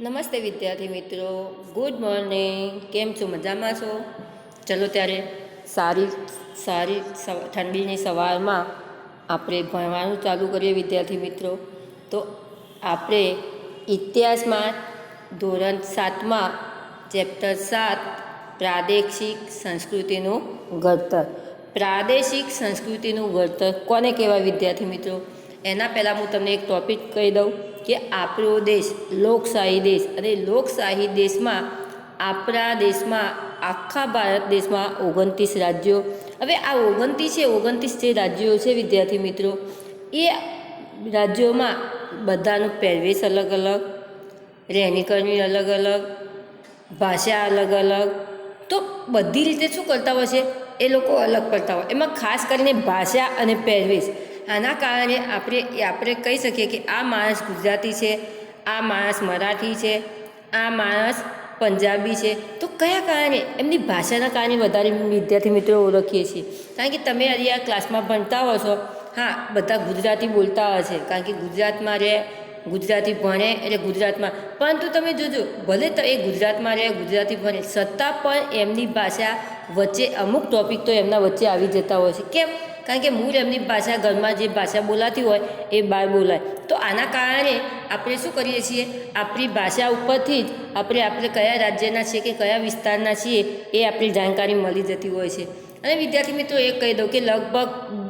નમસ્તે વિદ્યાર્થી મિત્રો, ગુડ મોર્નિંગ. કેમ છો? મજામાં છો? ચલો ત્યારે સારી સારી ઠંડીની સવારમાં આપણે ભણવાનું ચાલુ કરીએ વિદ્યાર્થી મિત્રો. તો આપણે ઇતિહાસમાં ધોરણ 7માં ચેપ્ટર 7 પ્રાદેશિક સંસ્કૃતિનું ઘડતર. પ્રાદેશિક સંસ્કૃતિનું ઘડતર કોને કહેવાય વિદ્યાર્થી મિત્રો? એના પહેલાં હું તમને એક ટૉપિક કહી દઉં કે આપણો દેશ લોકશાહી દેશ, અને લોકશાહી દેશમાં આપણા દેશમાં આખા ભારત દેશમાં 29 રાજ્યો. હવે આ 29 જે રાજ્યો છે વિદ્યાર્થી મિત્રો, એ રાજ્યોમાં બધાનું પહેરવેશ અલગ અલગ, રહેણી કરણી અલગ અલગ, ભાષા અલગ અલગ. તો બધી રીતે શું કરતા હોય છે એ લોકો અલગ પડતા હોય. એમાં ખાસ કરીને ભાષા અને પહેરવેશ, આના કારણે આપણે કહી શકીએ કે આ માણસ ગુજરાતી છે, આ માણસ મરાઠી છે, આ માણસ પંજાબી છે. તો કયા કારણે? એમની ભાષાના કારણે વધારે વિદ્યાર્થી મિત્રો ઓળખીએ છીએ. કારણ કે તમે આજે આ ક્લાસમાં ભણતા હો છો, હા બધા ગુજરાતી બોલતા હોય છે કારણ કે ગુજરાતમાં રહે, ગુજરાતી ભણે એટલે ગુજરાતમાં. પરંતુ તમે જોજો, ભલે તો એ ગુજરાતમાં રહે, ગુજરાતી ભણે, છતાં પણ એમની ભાષા વચ્ચે અમુક ટૉપિક તો એમના વચ્ચે આવી જતા હોય છે. કેમ? કારણ કે મૂળ એમની ભાષા, ઘરમાં જે ભાષા બોલાતી હોય એ બહાર બોલાય. તો આના કારણે આપણે શું કરીએ છીએ, આપણી ભાષા ઉપરથી જ આપણે કયા રાજ્યના છીએ કે કયા વિસ્તારના છીએ એ આપણી જાણકારી મળી જતી હોય છે. અને વિદ્યાર્થી મિત્રો એ કહી દઉં કે લગભગ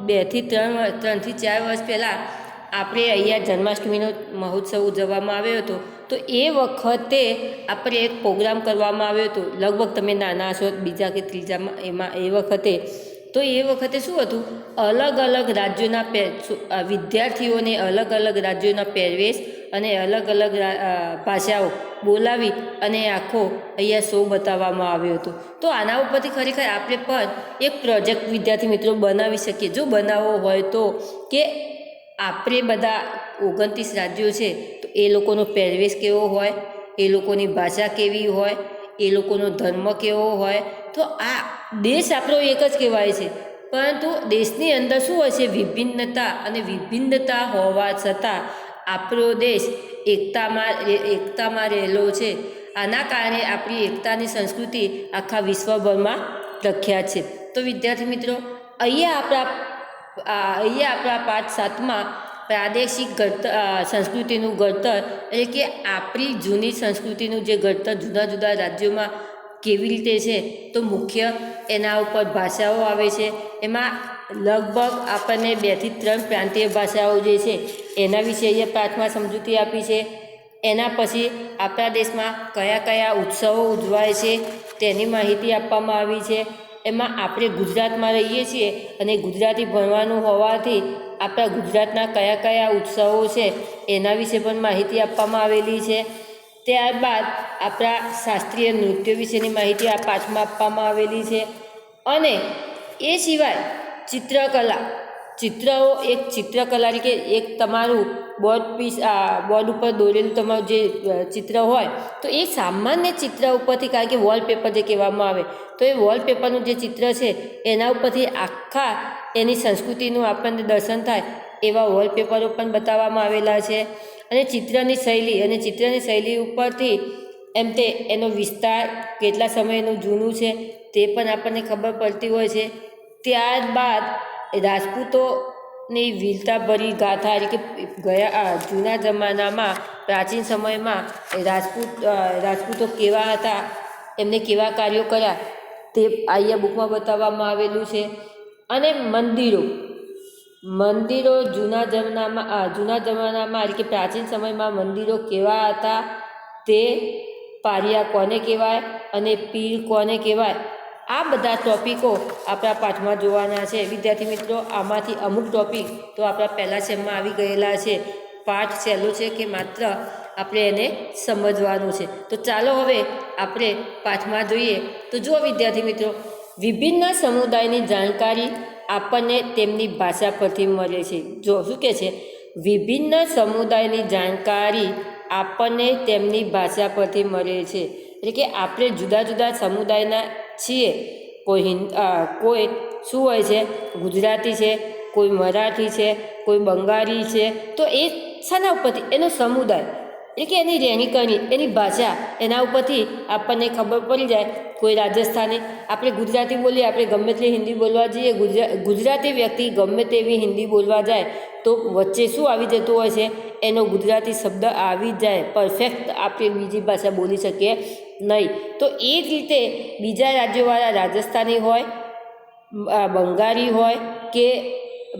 2 થી 4 વર્ષ પહેલાં આપણે અહીંયા જન્માષ્ટમીનો મહોત્સવ ઉજવવામાં આવ્યો હતો. તો એ વખતે આપણે એક પ્રોગ્રામ કરવામાં આવ્યો હતો. લગભગ તમે નાના હશો, બીજા કે ત્રીજામાં, એમાં એ વખતે શું હતું, અલગ અલગ રાજ્યોના વિદ્યાર્થીઓને અલગ અલગ રાજ્યોના પહેરવેશ અને અલગ અલગ ભાષાઓ બોલાવી અને આખો અહીંયા શો બતાવવામાં આવ્યો હતો. તો આના ઉપરથી ખરેખર આપણે પણ એક પ્રોજેક્ટ વિદ્યાર્થી મિત્રો બનાવી શકીએ, જો બનાવવો હોય તો, કે આપણે બધા 29 રાજ્યો છે તો એ લોકોનો પહેરવેશ કેવો હોય, એ લોકોની ભાષા કેવી હોય, એ લોકોનો ધર્મ કેવો હોય. તો આ દેશ આપણો એક જ કહેવાય છે, પરંતુ દેશની અંદર શું હોય છે, વિભિન્નતા. અને વિભિન્નતા હોવા છતાં આપણો દેશ એકતામાં રહેલો છે. આના કારણે આપણી એકતાની સંસ્કૃતિ આખા વિશ્વભરમાં પ્રખ્યાત છે. તો વિદ્યાર્થી મિત્રો, અહીંયા આપણા પાઠ 7માં પ્રાદેશિક સંસ્કૃતિનું ઘડતર, એટલે કે આપણી જૂની સંસ્કૃતિનું જે ઘડતર જુદા જુદા રાજ્યોમાં કેવી રીતે છે, તો મુખ્ય એના ઉપર ભાષાઓ આવે છે. એમાં લગભગ આપણને 2 થી 3 પ્રાંતીય ભાષાઓ જે છે એના વિશે અહીંયા પાઠમાં સમજૂતી આપી છે. એના પછી આપણા દેશમાં કયા કયા ઉત્સવો ઉજવાય છે તેની માહિતી આપવામાં આવી છે. એમાં આપણે ગુજરાતમાં રહીએ છીએ અને ગુજરાતી ભણવાનું હોવાથી આપણા ગુજરાતના કયા કયા ઉત્સવો છે એના વિશે પણ માહિતી આપવામાં આવેલી છે. ત્યારબાદ આપણા શાસ્ત્રીય નૃત્ય વિશેની માહિતી આ પાઠમાં આપવામાં આવેલી છે. અને એ સિવાય ચિત્રકલા કે એક તમારું બોર્ડ ઉપર દોરેલું તમારું જે ચિત્ર હોય, તો એ સામાન્ય ચિત્ર ઉપરથી, કારણ કે વોલપેપર જે કહેવામાં આવે, તો એ વોલપેપરનું જે ચિત્ર છે એના ઉપરથી આખા એની સંસ્કૃતિનું આપણને દર્શન થાય એવા વોલપેપરો પણ બતાવવામાં આવેલા છે. અને ચિત્રની શૈલી ઉપરથી એનો વિસ્તાર, કેટલા સમયનું જૂનું છે તે પણ આપણને ખબર પડતી હોય છે. ત્યારબાદ રાજપૂતોની વીરતાભરી ગાથા, એટલે કે જૂના જમાનામાં, પ્રાચીન સમયમાં રાજપૂતો કેવા હતા, એમને કેવા કાર્યો કર્યા તે અહીંયા બુકમાં બતાવવામાં આવેલું છે. અને મંદિરો જૂના જમાનામાં એટલે કે પ્રાચીન સમયમાં મંદિરો કેવા હતા, તે પારિયા કોને કહેવાય અને પીર કોને કહેવાય, આ બધા ટૉપિકો આપણા પાઠમાં જોવાના છે. વિદ્યાર્થી મિત્રો, આમાંથી અમુક ટૉપિક તો આપણા પહેલા સેમમાં આવી ગયેલા છે. પાઠ સહેલો છે કે માત્ર આપણે એને સમજવાનું છે. તો ચાલો હવે આપણે પાઠમાં જોઈએ. તો જુઓ વિદ્યાર્થી મિત્રો, વિભિન્ન સમુદાયની જાણકારી આપણને તેમની ભાષા પરથી મળે છે. જો શું કહે છે, વિભિન્ન સમુદાયની જાણકારી આપણને તેમની ભાષા પરથી મળે છે. એટલે કે આપણે જુદા જુદા સમુદાયના છીએ. કોઈ શું હોય છે, ગુજરાતી છે, કોઈ મરાઠી છે, કોઈ બંગાળી છે. તો એ શાના ઉપરથી? એનો સમુદાય. એટલે કે એની રહેણીકરણી, એની ભાષા, એના ઉપરથી આપણને ખબર પડી જાય. કોઈ રાજસ્થાની, આપણે ગુજરાતી બોલીએ, આપણે ગમે તેટલી હિન્દી બોલવા જઈએ, ગુજરાતી વ્યક્તિ ગમે તેવી હિન્દી બોલવા જાય તો વચ્ચે શું આવી જતું હોય છે, એનો ગુજરાતી શબ્દ આવી જાય. પરફેક્ટ આપણે બીજી ભાષા બોલી શકીએ નહીં. તો એ જ રીતે બીજા રાજ્યોવાળા રાજસ્થાની હોય, બંગાળી હોય કે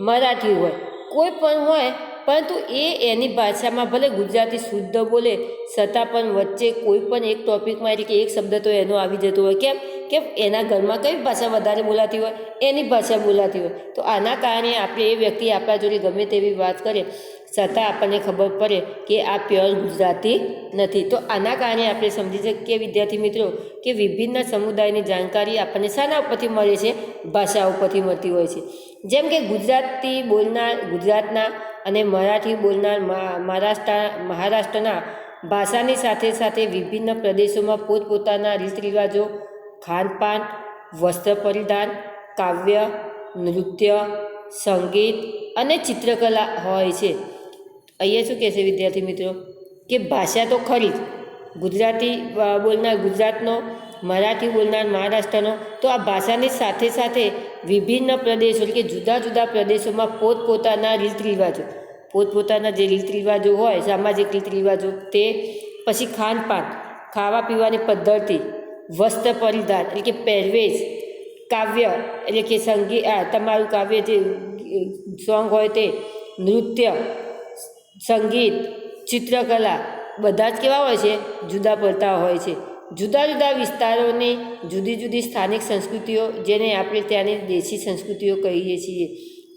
મરાઠી હોય, કોઈ પણ હોય, પરંતુ એની ભાષામાં ભલે ગુજરાતી શુદ્ધ બોલે છતાં પણ વચ્ચે કોઈ પણ એક ટોપિકમાં એટલે કે એક શબ્દ તો એનો આવી જતો હોય. કેમ એના ઘરમાં કઈ ભાષા વધારે બોલાતી હોય, એની ભાષા બોલાતી હોય. તો આના કારણે આપણે એ વ્યક્તિ આપણા જોડે ગમે તેવી વાત કરે છતાં આપણને ખબર પડે કે આ પ્યોર ગુજરાતી નથી. તો આના કારણે આપણે સમજી શકીએ વિદ્યાર્થી મિત્રો કે વિભિન્ન સમુદાયની જાણકારી આપણને શાના ઉપરથી મળે છે, ભાષા ઉપરથી મળતી હોય છે. જેમ કે ગુજરાતી બોલનાર ગુજરાતના અને મરાઠી બોલનાર મહારાષ્ટ્રના ભાષાની સાથે સાથે વિભિન્ન પ્રદેશોમાં પોતપોતાના રીત રિવાજો, ખાનપાન, વસ્ત્ર પરિધાન, કાવ્ય, નૃત્ય, સંગીત અને ચિત્રકલા હોય છે. અહીંયા શું કહેશે વિદ્યાર્થી મિત્રો કે ભાષા તો ખરી જ, ગુજરાતી બોલનાર ગુજરાતનો, મરાઠી બોલનાર મહારાષ્ટ્રનો. તો આ ભાષાની સાથે સાથે વિભિન્ન પ્રદેશો એટલે કે જુદા જુદા પ્રદેશોમાં પોતપોતાના રીત રિવાજો, પોતપોતાના જે રીત રિવાજો હોય, સામાજિક રીત રિવાજો, તે પછી ખાનપાન, ખાવા પીવાની પદ્ધતિ, વસ્ત્ર પરિધાન એટલે કે પહેરવેશ, કાવ્ય એટલે કે સંગીત, તમારું કાવ્ય જે સોંગ હોય તે, નૃત્ય, સંગીત, ચિત્રકલા, બધા જ કેવા હોય છે, જુદા પડતા હોય છે. જુદા જુદા વિસ્તારોની જુદી જુદી સ્થાનિક સંસ્કૃતિઓ, જેને આપણે ત્યાંની દેશી સંસ્કૃતિઓ કહીએ છીએ.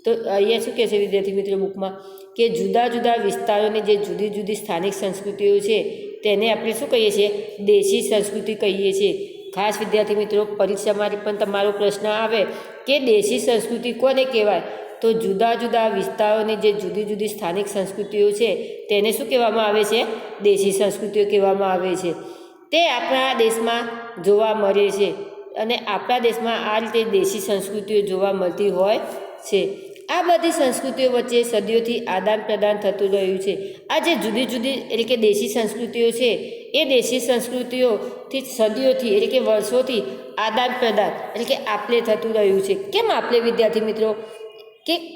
તો અહીંયા શું કહેશે વિદ્યાર્થી મિત્રો બુકમાં કે જુદા જુદા વિસ્તારોની જે જુદી જુદી સ્થાનિક સંસ્કૃતિઓ છે તેને આપણે શું કહીએ છીએ, દેશી સંસ્કૃતિ કહીએ છીએ. ખાસ વિદ્યાર્થી મિત્રો પરીક્ષામાં પણ તમારો પ્રશ્ન આવે કે દેશી સંસ્કૃતિ કોને કહેવાય, તો જુદા જુદા વિસ્તારોની જે જુદી જુદી સ્થાનિક સંસ્કૃતિઓ છે તેને શું કહેવામાં આવે છે, દેશી સંસ્કૃતિઓ કહેવામાં આવે છે. તે આપણા દેશમાં જોવા મળે છે અને આપણા દેશમાં આ રીતે દેશી સંસ્કૃતિઓ જોવા મળતી હોય છે. આ બધી સંસ્કૃતિઓ વચ્ચે સદીઓથી આદાન પ્રદાન થતું રહ્યું છે. આ જે જુદી જુદી એટલે કે દેશી સંસ્કૃતિઓ છે એ દેશી સંસ્કૃતિઓથી સદીઓથી એટલે કે વર્ષોથી આદાન પ્રદાન એટલે કે આપલે થતું રહ્યું છે. કેમ આપલે વિદ્યાર્થી મિત્રો?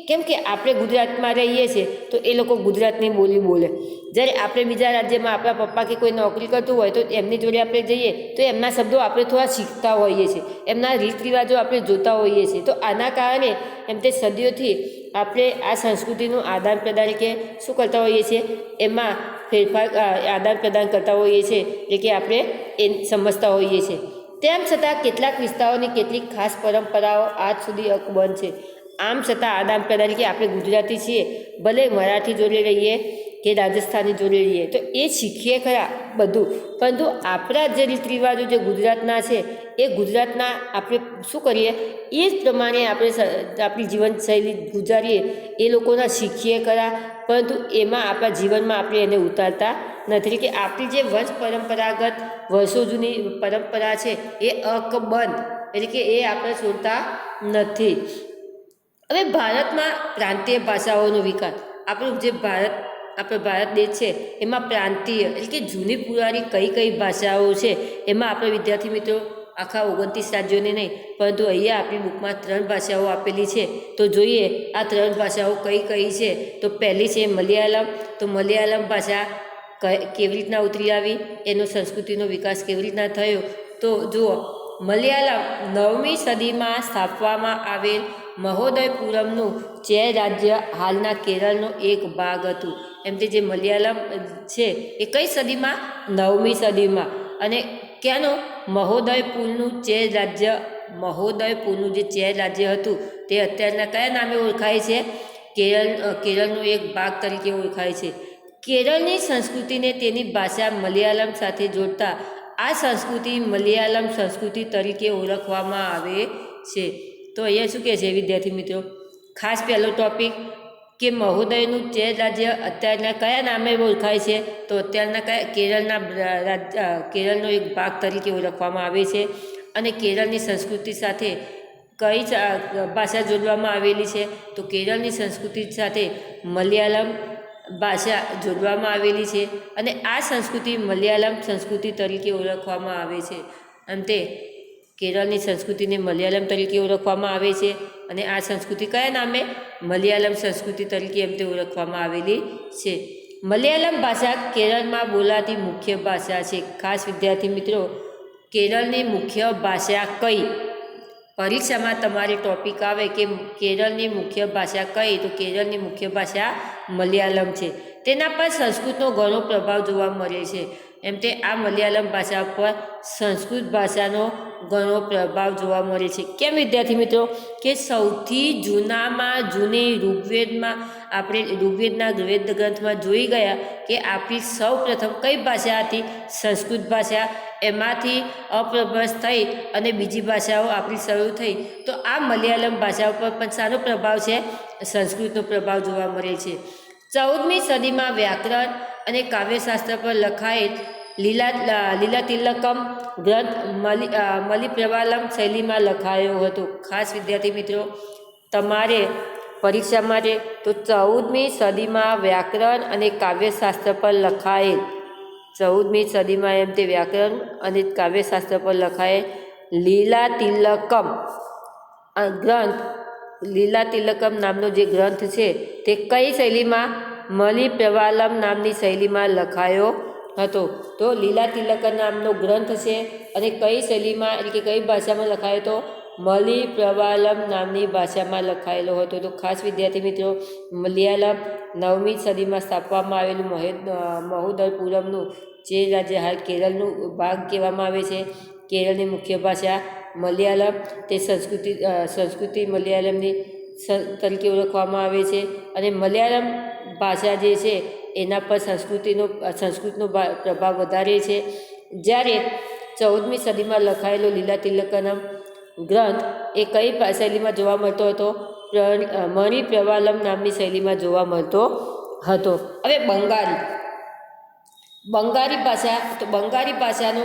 કેમ કે આપણે ગુજરાતમાં રહીએ છીએ તો એ લોકો ગુજરાતની બોલી બોલે, જ્યારે આપણે બીજા રાજ્યમાં આપણા પપ્પા કે કોઈ નોકરી કરતું હોય તો એમની જોડે આપણે જઈએ તો એમના શબ્દો આપણે થોડા શીખતા હોઈએ છીએ, એમના રીત રિવાજો આપણે જોતા હોઈએ છીએ. તો આના કારણે એમ તે સદીઓથી આપણે આ સંસ્કૃતિનું આદાન પ્રદાન કે શું કરતા હોઈએ છીએ, એમાં ફેરફાર આદાન પ્રદાન કરતા હોઈએ છીએ, એટલે કે આપણે એ સમજતા હોઈએ છીએ. તેમ છતાં કેટલાક વિસ્તારોની કેટલીક ખાસ પરંપરાઓ આજ સુધી અકબંધ છે. આમ છતાં આદાન પ્રદાન કે આપણે ગુજરાતી છીએ, ભલે મરાઠી જોડે રહીએ કે રાજસ્થાની જોડે રહીએ તો એ શીખીએ ખરા બધું, પરંતુ આપણા જે રીત રિવાજો જે ગુજરાતના છે એ ગુજરાતના આપણે શું કરીએ એ જ પ્રમાણે આપણે આપણી જીવનશૈલી ગુજારીએ, એ લોકોના શીખીએ ખરા, પરંતુ એમાં આપણા જીવનમાં આપણે એને ઉતારતા નથી. કે આપણી જે વંશ પરંપરાગત વર્ષો જૂની પરંપરા છે એ અકબંધ એટલે કે એ આપણે છોડતા નથી. હવે ભારતમાં પ્રાંતીય ભાષાઓનો વિકાસ, આપણું જે ભારત દેશ છે એમાં પ્રાંતીય એટલે કે જૂની પુરાણી કઈ કઈ ભાષાઓ છે એમાં આપણે વિદ્યાર્થી મિત્રો આખા 29 રાજ્યોને નહીં, પરંતુ અહીંયા આપણી બુકમાં 3 ભાષાઓ આપેલી છે. તો જોઈએ આ 3 ભાષાઓ કઈ કઈ છે. તો પહેલી છે મલયાલમ. તો મલયાલમ ભાષા કેવી રીતના ઉતરી આવી, એનો સંસ્કૃતિનો વિકાસ કેવી રીતના થયો, તો જુઓ મલયાલમ 9મી સદીમાં સ્થાપવામાં આવેલ મહોદયપુરમનું ચેર રાજ્ય હાલના કેરળનો એક ભાગ હતું. એમ તે જે મલયાલમ છે એ કઈ સદીમાં, 9મી સદીમાં. અને ક્યાંનો, મહોદયપુરનું ચેર રાજ્ય, મહોદયપુરનું જે ચેર રાજ્ય હતું તે અત્યારના કયા નામે ઓળખાય છે, કેરળનો એક ભાગ તરીકે ઓળખાય છે. કેરળની સંસ્કૃતિને તેની ભાષા મલયાલમ સાથે જોડતા આ સંસ્કૃતિ મલયાલમ સંસ્કૃતિ તરીકે ઓળખવામાં આવે છે. તો અહીંયા શું કહે છે વિદ્યાર્થી મિત્રો, ખાસ પહેલો ટોપિક કે મહોદયનું ચેર રાજ્ય અત્યારના કયા નામે ઓળખાય છે, તો અત્યારના કેરળનો એક ભાગ તરીકે ઓળખવામાં આવે છે. અને કેરળની સંસ્કૃતિ સાથે કઈ ભાષા જોડવામાં આવેલી છે, તો કેરળની સંસ્કૃતિ સાથે મલયાલમ ભાષા જોડવામાં આવેલી છે અને આ સંસ્કૃતિ મલયાલમ સંસ્કૃતિ તરીકે ઓળખવામાં આવે છે. અંતે કેરળની સંસ્કૃતિને મલયાલમ તરીકે ઓળખવામાં આવે છે અને આ સંસ્કૃતિ કયા નામે મલયાલમ સંસ્કૃતિ તરીકે એમ તે ઓળખવામાં આવેલી છે. મલયાલમ ભાષા કેરળમાં બોલાતી મુખ્ય ભાષા છે. ખાસ વિદ્યાર્થી મિત્રો, કેરળની મુખ્ય ભાષા કઈ? પરીક્ષામાં તમારે ટોપિક આવે કે કેરળની મુખ્ય ભાષા કઈ, તો કેરળની મુખ્ય ભાષા મલયાલમ છે. તેના પર સંસ્કૃતનો ઘણો પ્રભાવ જોવા મળે છે. એમ તે આ મલયાલમ ભાષા પર સંસ્કૃત ભાષાનો ઘણો પ્રભાવ જોવા મળે છે. કેમ વિદ્યાર્થી મિત્રો? કે સૌથી જૂનામાં જૂની ઋગ્વેદમાં આપણે ઋગ્વેદના વેદ ગ્રંથમાં જોઈ ગયા કે આપણી સૌ પ્રથમ કઈ ભાષા હતી? સંસ્કૃત ભાષા. એમાંથી અપ્રભ્રંશ થઈ અને બીજી ભાષાઓ આપણી શરૂ થઈ. તો આ મલયાલમ ભાષા ઉપર પણ શાનો પ્રભાવ છે? સંસ્કૃતનો પ્રભાવ જોવા મળે છે. 14મી સદીમાં વ્યાકરણ અને કાવ્યશાસ્ત્ર પર લખાયેલ લીલા તિલકમ ગ્રંથ મલિપ્રવાલમ શૈલીમાં લખાયો હતો. ખાસ વિદ્યાર્થી મિત્રો, તમારે પરીક્ષા માટે તો 14મી સદીમાં વ્યાકરણ અને કાવ્યશાસ્ત્ર પર લખાયેલ 14મી સદીમાં એમ તે વ્યાકરણ અને કાવ્યશાસ્ત્ર પર લખાયેલ લીલા તિલકમ ગ્રંથ, લીલા તિલકમ નામનો જે ગ્રંથ છે તે કઈ શૈલીમાં? મલિપ્રવાલમ નામની શૈલીમાં લખાયો હતો. તો લીલા તિલકમ નામનો ગ્રંથ છે અને કઈ શૈલીમાં એટલે કે કઈ ભાષામાં લખાયો હતો? મલિપ્રવાલમ નામની ભાષામાં લખાયેલો હતો. તો ખાસ વિદ્યાર્થી મિત્રો, મલયાલમ 9મી સદીમાં સ્થાપવામાં આવેલું મહુદરપુરમનું જે રાજ્ય હાલ કેરળનું ભાગ કહેવામાં આવે છે. કેરળની મુખ્ય ભાષા મલયાલમ, તે સંસ્કૃતિ મલયાલમની તરીકે ઓળખવામાં આવે છે અને મલયાલમ ભાષા જે છે એના પર સંસ્કૃતનો પ્રભાવ વધારે છે. જ્યારે 14મી સદીમાં લખાયેલો લીલા તિલકમ ગ્રંથ એ કઈ શૈલીમાં જોવા મળતો હતો? મણિપ્રવાલમ નામની શૈલીમાં જોવા મળતો હતો. હવે બંગાળી ભાષા, તો બંગાળી ભાષાનો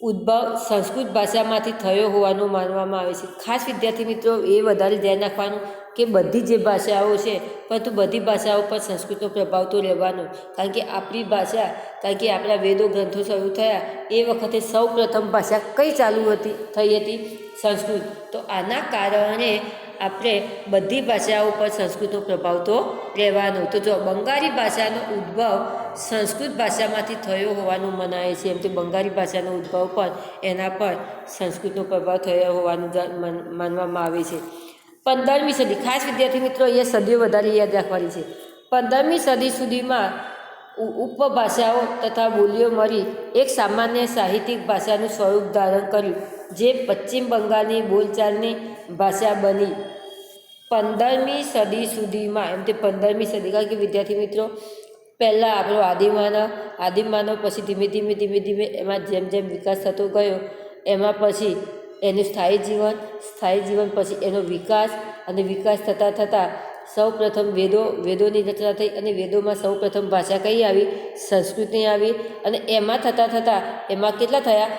ઉદ્ભવ સંસ્કૃત ભાષામાંથી થયો હોવાનું માનવામાં આવે છે. ખાસ વિદ્યાર્થી મિત્રો, એ વધારે ધ્યાન રાખવાનું કે બધી જે ભાષાઓ છે, પરંતુ બધી ભાષાઓ પર સંસ્કૃતનો પ્રભાવ તો રહેવાનો. કારણ કે આપણી ભાષા, કારણ કે આપણા વેદો ગ્રંથો શરૂ થયા એ વખતે સૌ પ્રથમ ભાષા કઈ થઈ હતી? સંસ્કૃત. તો આના કારણે આપણે બધી ભાષાઓ પર સંસ્કૃતનો પ્રભાવ તો રહેવાનો. તો જો બંગાળી ભાષાનો ઉદ્ભવ સંસ્કૃત ભાષામાંથી થયો હોવાનું મનાય છે. એમ કે બંગાળી ભાષાનો ઉદ્ભવ પણ એના પર સંસ્કૃતનો પ્રભાવ થયો હોવાનું માનવામાં આવે છે. 15મી સદી, ખાસ વિદ્યાર્થી મિત્રો અહીંયા સદીઓ વધારે યાદ રાખવાની છે. 15મી સદી સુધીમાં ઉપભાષાઓ તથા બોલીઓ મળી એક સામાન્ય સાહિત્યિક ભાષાનું સ્વરૂપ ધારણ કર્યું, જે પશ્ચિમ બંગાળની બોલચાલની ભાષા બની. 15મી સદી સુધીમાં, એમ તે 15મી સદી, કારણ કે વિદ્યાર્થી મિત્રો પહેલાં આપણો આદિમાનવ પછી ધીમે ધીમે એમાં જેમ જેમ વિકાસ થતો ગયો, એમાં પછી એનું સ્થાયી જીવન પછી એનો વિકાસ, અને વિકાસ થતાં સૌ પ્રથમ વેદોની રચના થઈ અને વેદોમાં સૌ પ્રથમ ભાષા કઈ આવી? સંસ્કૃતની આવી. અને એમાં થતાં એમાં કેટલા થયા?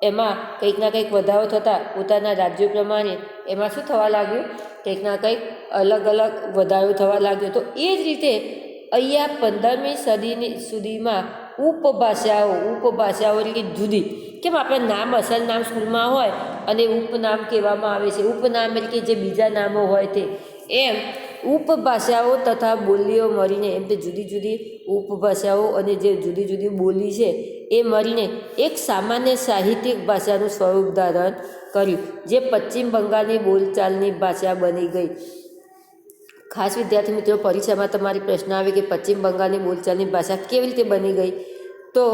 એમાં કંઈક ના કંઈક વધારો થતાં પોતાના રાજ્યો પ્રમાણે એમાં શું થવા લાગ્યું? કંઈક ના કંઈક અલગ વધારો થવા લાગ્યો. તો એ જ રીતે અહીંયા 15મી સદી સુધીમાં ઉપભાષાઓ એટલે કે જુદી, કેમ આપણે નામ અસલ નામ સ્કૂલમાં હોય અને ઉપનામ કહેવામાં આવે છે. ઉપનામ એટલે કે જે બીજા નામો હોય તે, એમ ઉપભાષાઓ તથા બોલીઓ મળીને, એમ તે જુદી ઉપભાષાઓ અને જે જુદી બોલી છે એ મળીને એક સામાન્ય સાહિત્યિક ભાષાનું સ્વરૂપ ધારણ કર્યું, જે પશ્ચિમ બંગાળની બોલચાલની ભાષા બની ગઈ. ખાસ વિદ્યાર્થી મિત્રો, પરીક્ષામાં તમારી પ્રશ્ન આવે કે પશ્ચિમ બંગાળની બોલચાલની ભાષા કેવી રીતે બની ગઈ? તો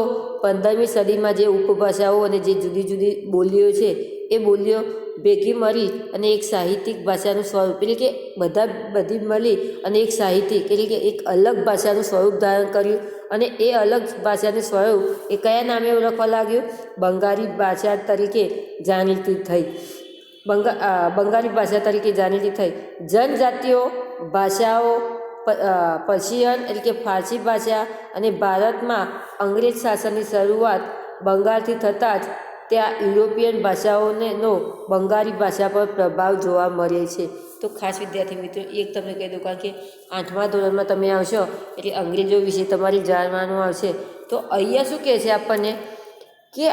15મી સદીમાં જે ઉપભાષાઓ અને જે જુદી બોલીઓ છે એ બોલીઓ ભેગી મળી અને એક સાહિત્યિક ભાષાનું સ્વરૂપ, એટલે કે બધી મળી અને એક સાહિત્યિક એટલે કે એક અલગ ભાષાનું સ્વરૂપ ધારણ કર્યું. અને એ અલગ ભાષાનું સ્વરૂપ એ કયા નામે ઓળખવા લાગ્યું? બંગાળી ભાષા તરીકે જાણીતી થઈ. બંગાળી ભાષા તરીકે જાણીતી થઈ. જનજાતિઓ ભાષાઓ પર્શિયન એટલે કે ફારસી ભાષા, અને ભારતમાં અંગ્રેજ શાસનની શરૂઆત બંગાળથી થતાં જ ત્યાં યુરોપિયન ભાષાઓનો બંગાળી ભાષા પર પ્રભાવ જોવા મળે છે. તો ખાસ વિદ્યાર્થી મિત્રો એક તમને કહી દઉં, કારણ કે 8મા ધોરણમાં તમે આવશો એટલે અંગ્રેજો વિશે તમારે જાણવાનું આવશે. તો અહીંયા શું કહે છે આપણને કે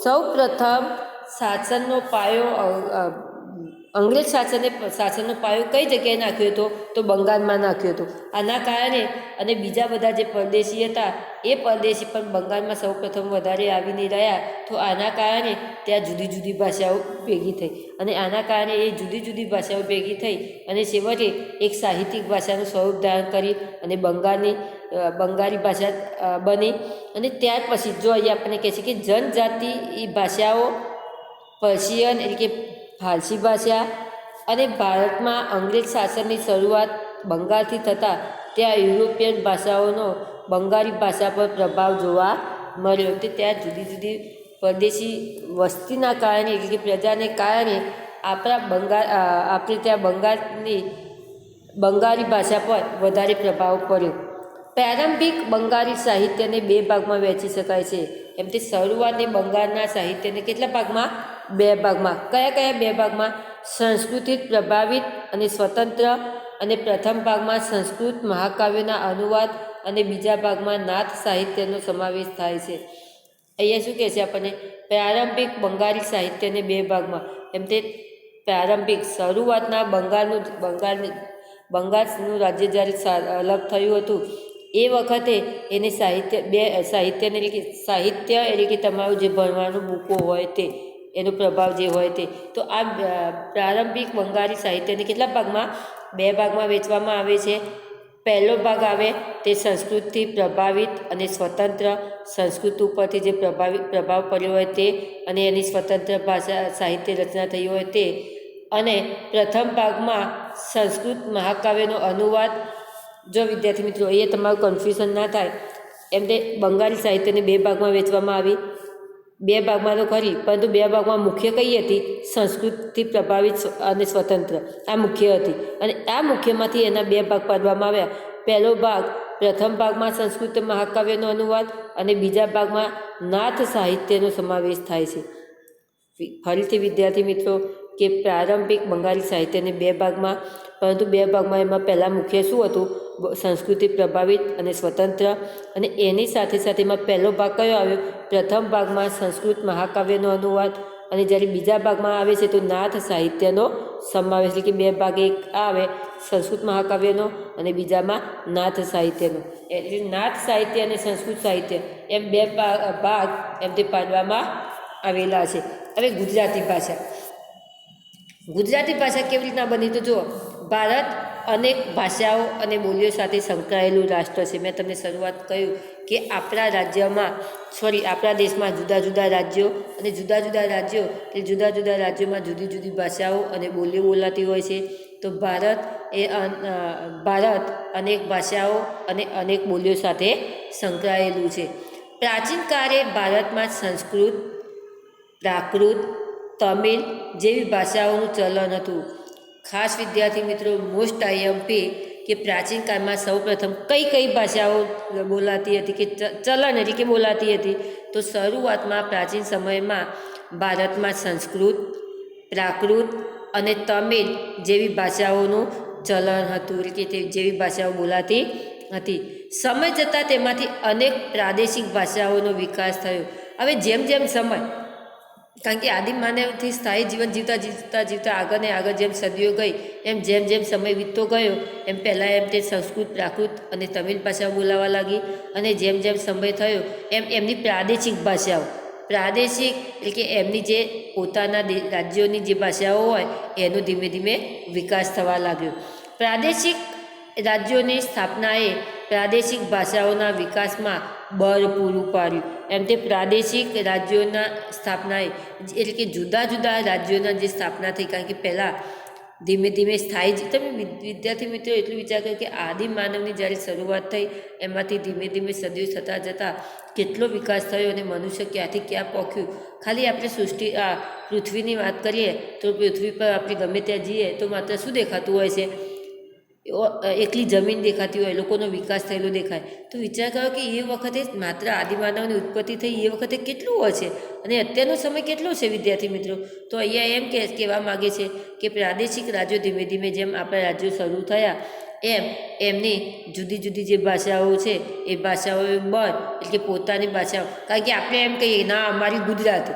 સૌ પ્રથમ શાસનનો પાયો અંગ્રેજ શાસનનો પાયો કઈ જગ્યાએ નાખ્યો હતો? તો બંગાળમાં નાખ્યો હતો. આના કારણે અને બીજા બધા જે પરદેશી હતા એ પરદેશી પણ બંગાળમાં સૌપ્રથમ વધારે આવીને રહ્યા. તો આના કારણે ત્યાં જુદી જુદી ભાષાઓ ભેગી થઈ અને આના કારણે એ જુદી જુદી ભાષાઓ ભેગી થઈ અને છેવટે એક સાહિત્યિક ભાષાનું સ્વરૂપ ધારણ કરી અને બંગાળી ભાષા બની. અને ત્યાર પછી જો અહીંયા આપણને કહે છે કે જનજાતિ એ ભાષાઓ પર્શિયન એટલે કે ફારસી ભાષા અને ભારતમાં અંગ્રેજ શાસનની શરૂઆત બંગાળથી થતાં ત્યાં યુરોપિયન ભાષાઓનો બંગાળી ભાષા પર પ્રભાવ જોવા મળ્યો. તે ત્યાં જુદી જુદી પરદેશી વસ્તીના કારણે એટલે કે પ્રજાને કારણે આપણે ત્યાં બંગાળી ભાષા પર વધારે પ્રભાવ પડ્યો. પ્રારંભિક બંગાળી સાહિત્યને 2 ભાગમાં વહેંચી શકાય છે. એમ તે શરૂઆતની બંગાળના સાહિત્યને કેટલા ભાગમાં? 2 ભાગમાં. કયા 2 ભાગમાં? સંસ્કૃતિથી પ્રભાવિત અને સ્વતંત્ર, અને પ્રથમ ભાગમાં સંસ્કૃત મહાકાવ્યોના અનુવાદ અને બીજા ભાગમાં નાથ સાહિત્યનો સમાવેશ થાય છે. અહીંયા શું કહે છે આપણને? પ્રારંભિક બંગાળી સાહિત્યને 2 ભાગમાં. એમ તે પ્રારંભિક શરૂઆતના બંગાળનું રાજ્ય જ્યારે અલગ થયું હતું એ વખતે એને સાહિત્યને સાહિત્ય એટલે કે તમારું જે ભણવાનું બુકો હોય તે એનો પ્રભાવ જે હોય તે. તો આ પ્રારંભિક બંગાળી સાહિત્યને કેટલા ભાગમાં? 2 ભાગમાં વહેંચવામાં આવે છે. પહેલો ભાગ આવે તે સંસ્કૃતથી પ્રભાવિત અને સ્વતંત્ર, સંસ્કૃત ઉપરથી જે પ્રભાવ પડ્યો હોય તે અને એની સ્વતંત્ર ભાષા સાહિત્ય રચના થઈ હોય તે. અને પ્રથમ ભાગમાં સંસ્કૃત મહાકાવ્યનો અનુવાદ. જો વિદ્યાર્થી મિત્રો એ તમારું કન્ફ્યુઝન ના થાય એમ તે બંગાળી સાહિત્યને 2 ભાગમાં વહેંચવામાં આવી. 2 ભાગમાં તો ખરી, પરંતુ 2 ભાગમાં મુખ્ય કઈ હતી? સંસ્કૃતથી પ્રભાવિત અને સ્વતંત્ર, આ મુખ્ય હતી. અને આ મુખ્યમાંથી એના 2 ભાગ પાડવામાં આવ્યા. પહેલો ભાગ, પ્રથમ ભાગમાં સંસ્કૃત મહાકાવ્યનો અનુવાદ અને બીજા ભાગમાં નાથ સાહિત્યનો સમાવેશ થાય છે. ફરીથી વિદ્યાર્થી મિત્રો કે પ્રારંભિક બંગાળી સાહિત્યને 2 ભાગમાં, પરંતુ 2 ભાગમાં એમાં પહેલાં મુખ્ય શું હતું? સંસ્કૃતિ પ્રભાવિત અને સ્વતંત્ર. અને એની સાથે સાથે એમાં પહેલો ભાગ કયો આવ્યો? પ્રથમ ભાગમાં સંસ્કૃત મહાકાવ્યનો અનુવાદ અને જ્યારે બીજા ભાગમાં આવે છે તો નાથ સાહિત્યનો સમાવેશ. એટલે કે 2 ભાગ, એક આવે સંસ્કૃત મહાકાવ્યનો અને બીજામાં નાથ સાહિત્યનો. એટલે નાથ સાહિત્ય અને સંસ્કૃત સાહિત્ય એમ 2 ભાગ એમ તે પાડવામાં આવેલા છે. હવે ગુજરાતી ભાષા કેવી રીતના બની? તો જુઓ, ભારત અનેક ભાષાઓ અને બોલીઓ સાથે સંકળાયેલું રાષ્ટ્ર છે. મેં તમને શરૂઆત કહ્યું કે આપણા દેશમાં જુદા જુદા રાજ્યો અને જુદા જુદા રાજ્યોમાં જુદી જુદી ભાષાઓ અને બોલીઓ બોલાતી હોય છે. તો ભારત અનેક ભાષાઓ અને અનેક બોલીઓ સાથે સંકળાયેલું છે. પ્રાચીન કાળે ભારતમાં સંસ્કૃત, પ્રાકૃત, તમિલ જેવી ભાષાઓનું ચલણ હતું. ખાસ વિદ્યાર્થી મિત્રો, મોસ્ટ આઈએમપી કે પ્રાચીન કાળમાં સૌપ્રથમ કઈ ભાષાઓ બોલાતી હતી કે ચલણ એટલે કે બોલાતી હતી? તો શરૂઆતમાં પ્રાચીન સમયમાં ભારતમાં સંસ્કૃત, પ્રાકૃત અને તમિલ જેવી ભાષાઓનું ચલણ હતું, એટલે કે જેવી ભાષાઓ બોલાતી હતી. સમય જતાં તેમાંથી અનેક પ્રાદેશિક ભાષાઓનો વિકાસ થયો. હવે જેમ સમય, કારણ કે આદિમ માનવથી સ્થાયી જીવન જીવતા આગળ ને આગળ જેમ સદીઓ ગઈ એમ જેમ સમય વીતતો ગયો એમ પહેલાં એમ તે સંસ્કૃત, પ્રાકૃત અને તમિલ ભાષાઓ બોલાવા લાગી. અને જેમ સમય થયો એમ એમની પ્રાદેશિક ભાષાઓ, એટલે કે એમની જે પોતાના રાજ્યોની જે ભાષાઓ હોય એનો ધીમે ધીમે વિકાસ થવા લાગ્યો. પ્રાદેશિક રાજ્યોની સ્થાપનાએ પ્રાદેશિક ભાષાઓના વિકાસમાં બળ પૂરું પાડ્યું. એમ તે પ્રાદેશિક રાજ્યોના સ્થાપનાએ એટલે કે જુદા જુદા રાજ્યોના જે સ્થાપના થઈ, કારણ કે પહેલાં ધીમે ધીમે સ્થાયી. તમે વિદ્યાર્થી મિત્રો એટલું વિચાર કરો કે આદિ માનવની જ્યારે શરૂઆત થઈ એમાંથી ધીમે ધીમે સદીઓ થતાં જતાં કેટલો વિકાસ થયો અને મનુષ્ય ક્યાંથી ક્યાં પહોંચ્યું. ખાલી આપણે પૃથ્વીની વાત કરીએ તો પૃથ્વી પર આપણે ગમે ત્યાં જઈએ તો માત્ર શું દેખાતું હોય છે? એકલી જમીન દેખાતી હોય, લોકોનો વિકાસ થયેલો દેખાય, તો વિચાર કરો કે એ વખતે માત્ર આદિમાનવની ઉત્પત્તિ થઈ એ વખતે કેટલું હશે અને અત્યારનો સમય કેટલો છે વિદ્યાર્થી મિત્રો. તો અહીંયા એમ કહેવા માગે છે કે પ્રાદેશિક રાજ્યો ધીમે ધીમે જેમ આપણા રાજ્યો શરૂ થયા એમ એમની જુદી જુદી જે ભાષાઓ છે એ ભાષાઓ એટલે કે પોતાની ભાષાઓ, કારણ કે આપણે એમ કહીએ ના અમારી ગુજરાત,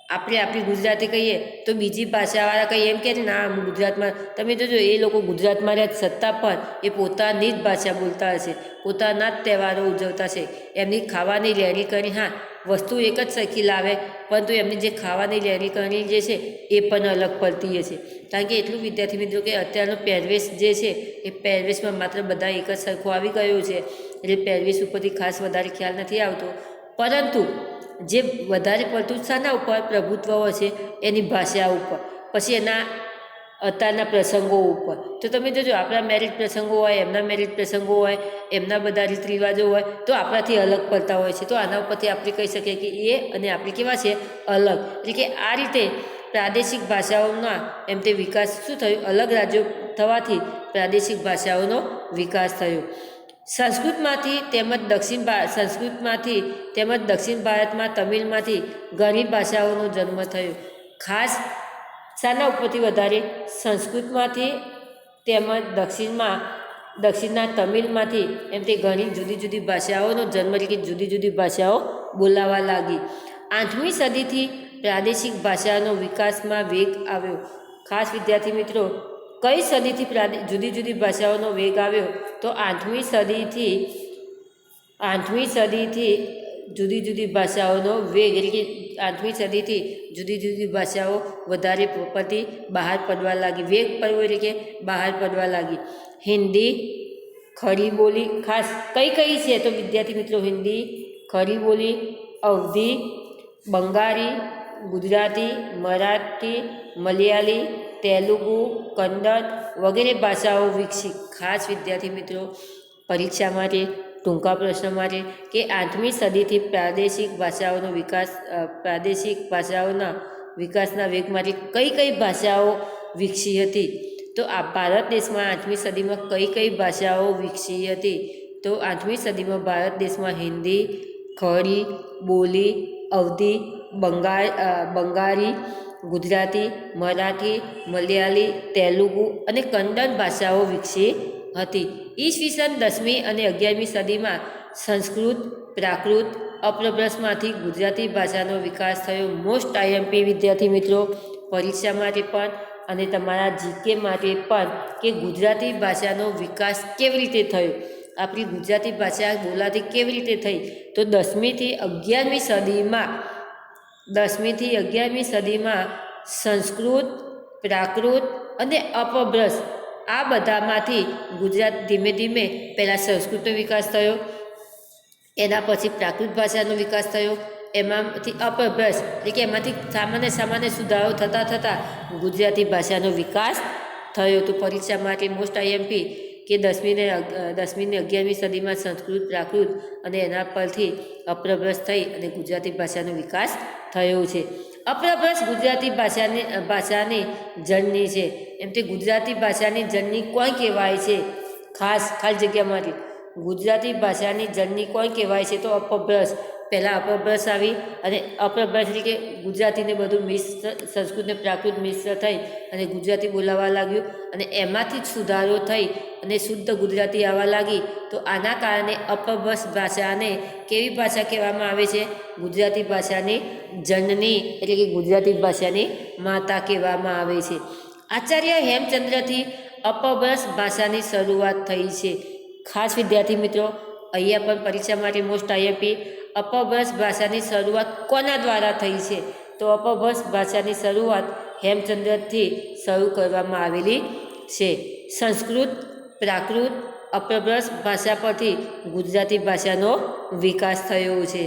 આપણે આપણી ગુજરાતી કહીએ તો બીજી ભાષાવાળા કહીએ એમ કહે ના ગુજરાતમાં, તમે જોજો એ લોકો ગુજરાતમાં રહ્યા છતાં પણ એ પોતાની જ ભાષા બોલતા હશે, પોતાના જ તહેવારો ઉજવતા છે, એમની ખાવાની લેરી કરી, હા વસ્તુ એક જ સરખી લાવે પરંતુ એમની જે ખાવાની લેરી કરી જે છે એ પણ અલગ પડતી હશે. કારણ કે એટલું વિદ્યાર્થી મિત્રો કે અત્યારનો પહેરવેશ જે છે એ પહેરવેશમાં માત્ર બધા એક જ સરખો આવી ગયો છે, એટલે પહેરવેશ ઉપરથી ખાસ વધારે ખ્યાલ નથી આવતો, પરંતુ જે વધારે પડતું શાના ઉપર પ્રભુત્વ હોય છે એની ભાષા ઉપર, પછી એના અત્યારના પ્રસંગો ઉપર. તો તમે જોજો આપણા મેરિટ પ્રસંગો હોય, એમના મેરિટ પ્રસંગો હોય, એમના બધા રીત રિવાજો હોય તો આપણાથી અલગ પડતા હોય છે. તો આના ઉપરથી આપણે કહી શકીએ કે એ અને આપણે કેવા છે અલગ. એટલે કે આ રીતે પ્રાદેશિક ભાષાઓના એમ તે વિકાસ શું થયું, અલગ રાજ્યો થવાથી પ્રાદેશિક ભાષાઓનો વિકાસ થયો. સંસ્કૃતમાંથી તેમજ દક્ષિણ ભારતમાં તમિલમાંથી ઘણી ભાષાઓનો જન્મ થયો. ખાસ શાના ઉપરથી વધારે, સંસ્કૃતમાંથી તેમજ દક્ષિણના તમિલમાંથી એમ તે ઘણી જુદી જુદી ભાષાઓનો જન્મ, એટલે કે જુદી જુદી ભાષાઓ બોલાવા લાગી. 8મી સદીથી પ્રાદેશિક ભાષાનો વિકાસમાં વેગ આવ્યો. ખાસ વિદ્યાર્થી મિત્રો, કઈ સદીથી જુદી જુદી ભાષાઓનો વેગ આવ્યો? તો 8મી સદીથી જુદી જુદી ભાષાઓનો વેગ, એટલે કે 8મી સદીથી જુદી જુદી ભાષાઓ વધારે પડતી બહાર પડવા લાગી. વેગ પડવો એટલે કે બહાર પડવા લાગી. હિન્દી, ખડી બોલી, ખાસ કઈ છે તો વિદ્યાર્થી મિત્રો હિન્દી, ખડી બોલી, અવધી, બંગાળી, ગુજરાતી, મરાઠી, મલયાલી, તેલુગુ, કન્નડ વગેરે ભાષાઓ વિકસી. ખાસ વિદ્યાર્થી મિત્રો પરીક્ષા માટે ટૂંકા પ્રશ્ન માટે કે 8મી સદીથી પ્રાદેશિક ભાષાઓના વિકાસના વેગ માટે કઈ ભાષાઓ વિકસી હતી? તો આ ભારત દેશમાં 8મી સદીમાં કઈ ભાષાઓ વિકસી હતી? તો 8મી સદીમાં ભારત દેશમાં હિન્દી, ખડી બોલી, અવધી, બંગાળી, ગુજરાતી, મરાઠી, મલયાલી, તેલુગુ અને કન્નડ ભાષાઓ વિકસી હતી. ઈસવીસન 10મી અને 11મી સદીમાં સંસ્કૃત, પ્રાકૃત, અપભ્રંશમાંથી ગુજરાતી ભાષાનો વિકાસ થયો. મોસ્ટ આઈએમપી વિદ્યાર્થી મિત્રો પરીક્ષા માટે પણ અને તમારા જીકે માટે પણ કે ગુજરાતી ભાષાનો વિકાસ કેવી રીતે થયો, આપણી ગુજરાતી ભાષા બોલાતી કેવી રીતે થઈ? તો 10મીથી 11મી સદીમાં સંસ્કૃત, પ્રાકૃત અને અપભ્રંશ આ બધામાંથી ગુજરાત ધીમે ધીમે પહેલાં સંસ્કૃતનો વિકાસ થયો, એના પછી પ્રાકૃત ભાષાનો વિકાસ થયો, એમાંથી અપભ્રંશ એટલે કે એમાંથી સામાન્ય સુધારો થતાં ગુજરાતી ભાષાનો વિકાસ થયો. તો પરીક્ષા માટે મોસ્ટ આઈએમપી કે 10મી ને 11મી સદીમાં સંસ્કૃત, પ્રાકૃત અને એના પરથી અપભ્રંશ થઈ અને ગુજરાતી ભાષાનો વિકાસ થયો છે. અપભ્રંશ ગુજરાતી ભાષાની જનની છે. એમ તે ગુજરાતી ભાષાની જનની કોણ કહેવાય છે? ખાસ જગ્યામાંથી ગુજરાતી ભાષાની જનની કોણ કહેવાય છે? તો અપભ્રંશ. પહેલાં અપભ્રંશ આવી અને અપભ્રંશ એટલે કે ગુજરાતીને બધું સંસ્કૃત ને પ્રાકૃત મિશ્ર થઈ અને ગુજરાતી બોલાવા લાગ્યું અને એમાંથી જ સુધારો થઈ અને શુદ્ધ ગુજરાતી આવવા લાગી. તો આના કારણે અપભ્રંશ ભાષાને કેવી ભાષા કહેવામાં આવે છે? ગુજરાતી ભાષાની જનની એટલે કે ગુજરાતી ભાષાની માતા કહેવામાં આવે છે. આચાર્ય હેમચંદ્રથી અપભ્રંશ ભાષાની શરૂઆત થઈ છે. ખાસ વિદ્યાર્થી મિત્રો અહીંયા પણ પરીક્ષા માટે મોસ્ટ આઈએમપી અપભ્રંશ ભાષાની શરૂઆત કોના દ્વારા થઈ છે? તો અપભ્રંશ ભાષાની શરૂઆત હેમચંદ્રથી શરૂ કરવામાં આવેલી છે. સંસ્કૃત, પ્રાકૃત, અપભ્રંશ ભાષા પરથી ગુજરાતી ભાષાનો વિકાસ થયો છે.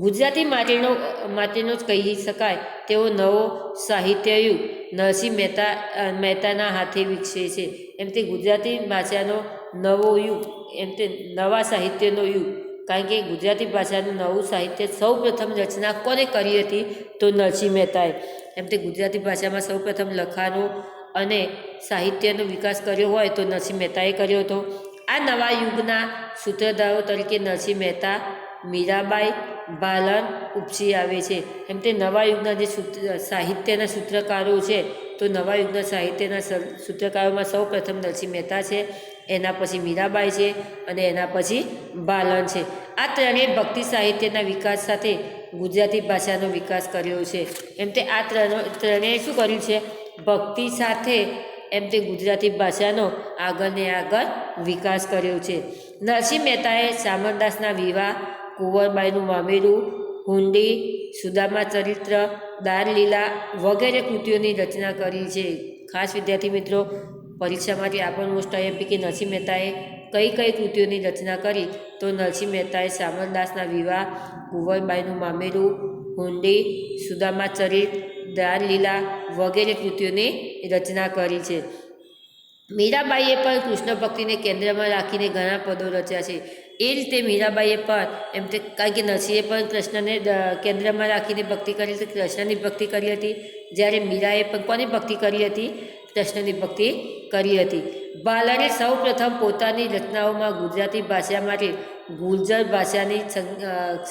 ગુજરાતી માટેનો જ કહી શકાય તેવો નવો સાહિત્યયુગ નરસિંહ મહેતાના હાથે વિકસે છે. એમ તે ગુજરાતી ભાષાનો નવો યુગ, એમ તે નવા સાહિત્યનો યુગ, કારણ કે ગુજરાતી ભાષાનું નવું સાહિત્ય સૌ પ્રથમ રચના કોને કરી હતી? તો નરસિંહ મહેતાએ. એમ તે ગુજરાતી ભાષામાં સૌ પ્રથમ લખાણો અને સાહિત્યનો વિકાસ કર્યો હોય તો નરસિંહ મહેતાએ કર્યો હતો. આ નવા યુગના સૂત્રધારો તરીકે નરસિંહ મહેતા, મીરાબાઈ, બાલન ઉપસી આવે છે. એમ તે નવા યુગના જે સાહિત્યના સૂત્રકારો છે તો નવા યુગના સાહિત્યના સૂત્રકારોમાં સૌ પ્રથમ નરસિંહ મહેતા છે, એના પછી મીરાબાઈ છે અને એના પછી બાલન છે. આ ત્રણેય ભક્તિ સાહિત્યના વિકાસ સાથે ગુજરાતી ભાષાનો વિકાસ કર્યો છે. એમ તે આ ત્રણેય શું કર્યું છે? ભક્તિ સાથે એમ તે ગુજરાતી ભાષાનો આગળ વિકાસ કર્યો છે. નરસિંહ મહેતાએ શામળદાસના વિવાહ, કુંવરબાઈનું મામેરું, હુંડી, સુદામા ચરિત્ર, દારલીલા વગેરે કૃતિઓની રચના કરી છે. ખાસ વિદ્યાર્થી મિત્રો, પરીક્ષામાંથી આપણને મોસ્ટ આઈએમપી કે નરસિંહ મહેતાએ કઈ કઈ કૃતિઓની રચના કરી? તો નરસિંહ મહેતાએ શામળદાસના વિવાહ, કુંવરબાઈનું મામેરું, હુંડી, સુદામા ચરિત્ર, દારલીલા વગેરે કૃતિઓની રચના કરી છે. મીરાબાઈએ પણ કૃષ્ણ ભક્તિને કેન્દ્રમાં રાખીને ઘણા પદો રચ્યા છે. એ રીતે મીરાબાઈએ પણ એમ તે કારણ કે નરસિંહે પણ કૃષ્ણને કેન્દ્રમાં રાખીને ભક્તિ કરી હતી, કૃષ્ણની ભક્તિ કરી હતી, જ્યારે મીરાએ પણ કોની ભક્તિ કરી હતી? કૃષ્ણની ભક્તિ કરી હતી. બાલને સૌ પ્રથમ પોતાની રચનાઓમાં ગુજરાતી ભાષા માટે ગુર્જર ભાષાની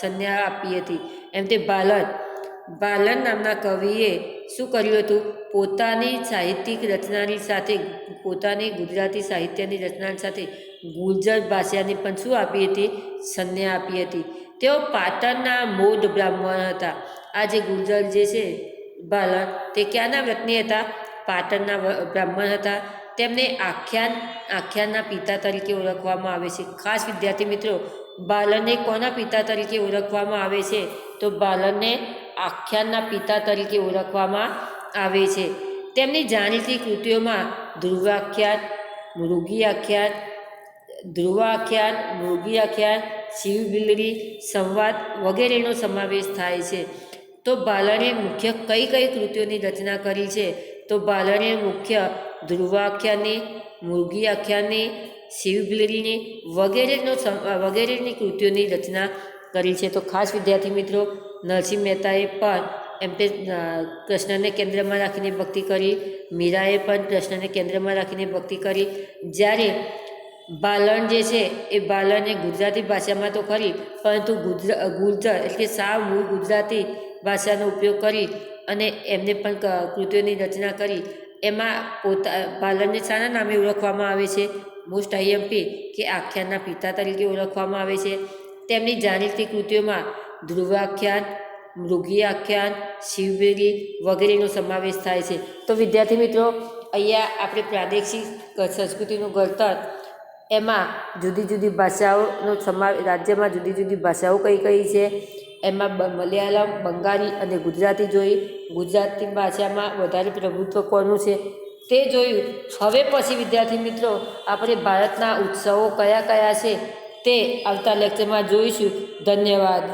સંજ્ઞા આપી હતી. એમ તે બાલન નામના કવિએ શું કર્યું હતું? પોતાની સાહિત્યિક રચનાની સાથે પોતાની ગુજરાતી સાહિત્યની રચનાની સાથે ગુર્જર ભાષાની પણ શું આપી હતી? સંજ્ઞા આપી હતી. તેઓ પાટણના મોઢ બ્રાહ્મણ હતા. આ જે ગુર્જર જે છે બાલન, તે ક્યાંના વતની હતા? પાટણના બ્રાહ્મણ હતા. તેમને આખ્યાનના પિતા તરીકે ઓળખવામાં આવે છે. ખાસ વિદ્યાર્થી મિત્રો, બાલનને કોના પિતા તરીકે ઓળખવામાં આવે છે? તો બાલનને આખ્યાનના પિતા તરીકે ઓળખવામાં આવે છે. તેમની જાણીતી કૃતિઓમાં ધ્રુવાખ્યાન, મૃગીઆખ્યાન, શિવબિલ્લી, સંવાદ વગેરેનો સમાવેશ થાય છે. તો બાલને મુખ્ય કઈ કઈ કૃતિઓની રચના કરી છે? તો બાલને મુખ્ય ધ્રુવાખ્યાનની, મૃગીઆખ્યાનની, શિવબિલ્લીની વગેરેની કૃતિઓની રચના કરી છે. તો ખાસ વિદ્યાર્થી મિત્રો, નરસિંહ મહેતાએ પણ એમ તે કૃષ્ણને કેન્દ્રમાં રાખીને ભક્તિ કરી, મીરાએ પણ કૃષ્ણને કેન્દ્રમાં રાખીને ભક્તિ કરી, જ્યારે બાલન જે છે એ બાલને ગુજરાતી ભાષામાં તો ખરી, પરંતુ ગુર્જર એટલે કે સાવ મૂળ ગુજરાતી ભાષાનો ઉપયોગ કરી અને એમને પણ કૃતિઓની રચના કરી. એમાં બાલનને શાના નામે ઓળખવામાં આવે છે? મોસ્ટ આઈએમપી કે આખ્યાનના પિતા તરીકે ઓળખવામાં આવે છે. તેમની જાણીતી કૃતિઓમાં ધ્રુવાખ્યાન, મૃગીઆખ્યાન, શિવબિલ્લી વગેરેનો સમાવેશ થાય છે. તો વિદ્યાર્થી મિત્રો, અહીંયા આપણે પ્રાદેશિક સંસ્કૃતિનું ઘડતર એમાં જુદી જુદી ભાષાઓનો રાજ્યમાં જુદી જુદી ભાષાઓ કઈ કઈ છે? એમાં મલયાલમ, બંગાળી અને ગુજરાતી જોઈ. ગુજરાતી ભાષામાં વધારે પ્રભુત્વ કોનું છે તે જોયું. હવે પછી વિદ્યાર્થી મિત્રો, આપણે ભારતના ઉત્સવો કયા કયા છે તે આવતા લેક્ચરમાં જોઈશું. ધન્યવાદ.